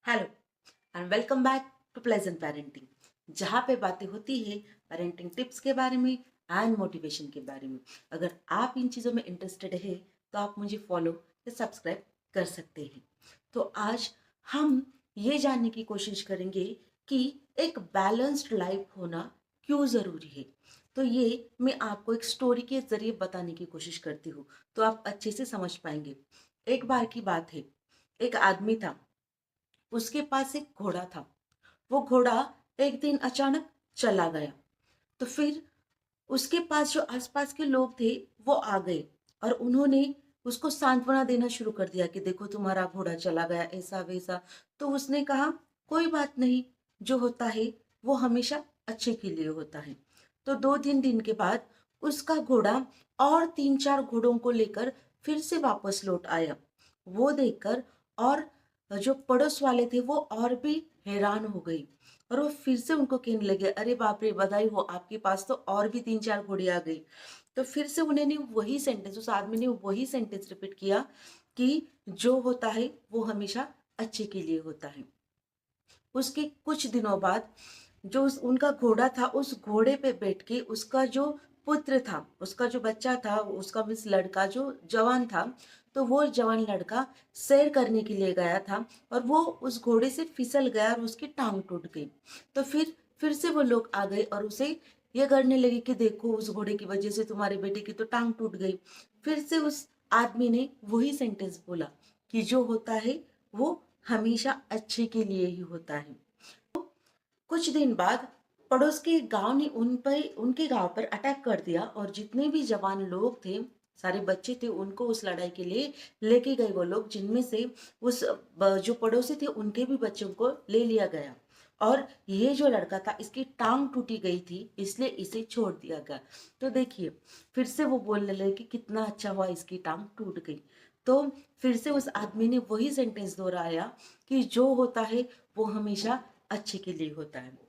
Hello and welcome back to pleasant parenting, जहाँ पे बातें होती है पेरेंटिंग टिप्स के बारे में एंड मोटिवेशन के बारे में। अगर आप इन चीज़ों में इंटरेस्टेड है तो आप मुझे फॉलो या सब्सक्राइब कर सकते हैं। तो आज हम ये जानने की कोशिश करेंगे कि एक बैलेंस्ड लाइफ होना क्यों ज़रूरी है। तो ये मैं आपको एक स्टोरी के ज़रिए बताने की कोशिश करती हूँ, तो आप अच्छे से समझ पाएंगे। एक बार की बात है, एक आदमी था, उसके पास एक घोड़ा था। वो घोड़ा एक दिन अचानक चला गया। तो फिर उसके पास जो आसपास के लोग थे वो आ गए और उन्होंने उसको सांत्वना देना शुरू कर दिया कि देखो तुम्हारा घोड़ा चला गया, ऐसा वैसा। तो उसने कहा कोई बात नहीं, जो होता है वो हमेशा अच्छे के लिए होता है। तो 2-3 दिन के बाद उसका घोड़ा और 3-4 घोड़ों को लेकर फिर से वापस लौट आया। वो देखकर और जो पड़ोस वाले थे वो और भी हैरान हो गई और वो फिर से उनको कहने लगे, अरे बाप रे, बधाई हो, आपके पास तो और भी 3-4 घोड़ी आ गई। तो फिर से उन्होंने वही सेंटेंस, उस आदमी ने वही सेंटेंस रिपीट किया कि जो होता है वो हमेशा अच्छे के लिए होता है। उसके कुछ दिनों बाद जो उनका घोड़ा था, उस घोड़े पे बैठ के उसका जो पुत्र था, उसका जो बच्चा था, उसका मीन्स लड़का जो जवान था, तो वो जवान लड़का सैर करने के लिए गया था और वो उस घोड़े से फिसल गया और उसकी टांग टूट गई। तो फिर से वो लोग आ गए और उसे ये करने लगे कि देखो उस घोड़े की वजह से तुम्हारे बेटे की तो टांग टूट गई। फिर से उस आदमी ने वही सेंटेंस बोला कि जो होता है वो हमेशा अच्छे के लिए ही होता है। कुछ दिन बाद पड़ोस के गांव ने उनके गांव पर अटैक कर दिया और जितने भी जवान लोग थे, सारे बच्चे थे, उनको उस लड़ाई के लिए लेके गए वो लोग, जिनमें से उस जो पड़ोसी थे उनके भी बच्चों को ले लिया गया। और ये जो लड़का था, इसकी टांग टूटी गई थी, इसलिए इसे छोड़ दिया गया। तो देखिए, फिर से वो बोलने लगे कि कितना अच्छा हुआ इसकी टांग टूट गई। तो फिर से उस आदमी ने वही सेंटेंस दोहराया कि जो होता है वो हमेशा अच्छे के लिए होता है।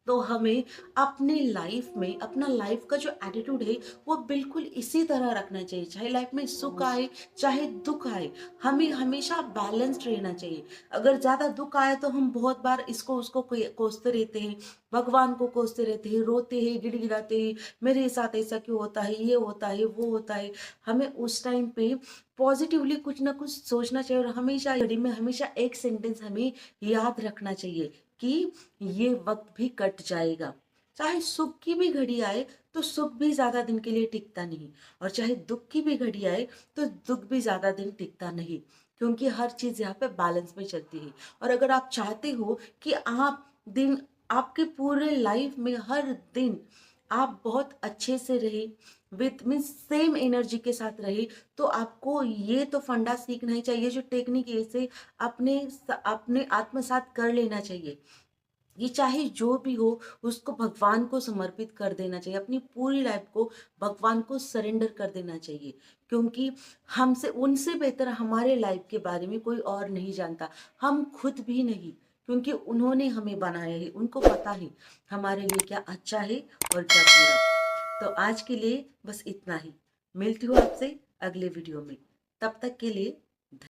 तो हमें अपने लाइफ में अपना लाइफ का जो एटीट्यूड है वो बिल्कुल इसी तरह रखना चाहिए, चाहे लाइफ में सुख आए चाहे दुख आए, हमें हमेशा बैलेंस्ड रहना चाहिए। अगर ज्यादा दुख आए तो हम बहुत बार इसको उसको कोसते रहते हैं, भगवान को कोसते रहते हैं, रोते हैं, गिड़गिड़ाते हैं, मेरे साथ ऐसा क्यों होता है, ये होता है, वो होता है। हमें उस टाइम पे पॉजिटिवली कुछ ना कुछ सोचना चाहिए और हमेशा घड़ी में हमेशा एक सेंटेंस हमें याद रखना चाहिए कि ये वक्त भी कट जाएगा। चाहे सुख की भी घड़ी आए तो सुख भी ज्यादा दिन के लिए टिकता नहीं, और चाहे दुख की भी घड़ी आए तो दुख भी ज्यादा दिन टिकता नहीं, क्योंकि हर चीज यहाँ पे बैलेंस में चलती है। और अगर आप चाहते हो कि आप दिन आपके पूरे लाइफ में हर दिन आप बहुत अच्छे से रहे, विथ मीन्स सेम एनर्जी के साथ रहे, तो आपको ये तो फंडा सीखना ही चाहिए, जो टेक्निक है इसे अपने अपने आत्मसात कर लेना चाहिए। ये चाहे जो भी हो उसको भगवान को समर्पित कर देना चाहिए, अपनी पूरी लाइफ को भगवान को सरेंडर कर देना चाहिए, क्योंकि हमसे उनसे बेहतर हमारे लाइफ के बारे में कोई और नहीं जानता, हम खुद भी नहीं, क्योंकि उन्होंने हमें बनाया है, उनको पता है हमारे लिए क्या अच्छा है और क्या बुरा। तो आज के लिए बस इतना ही। मिलती हूँ आपसे अगले वीडियो में, तब तक के लिए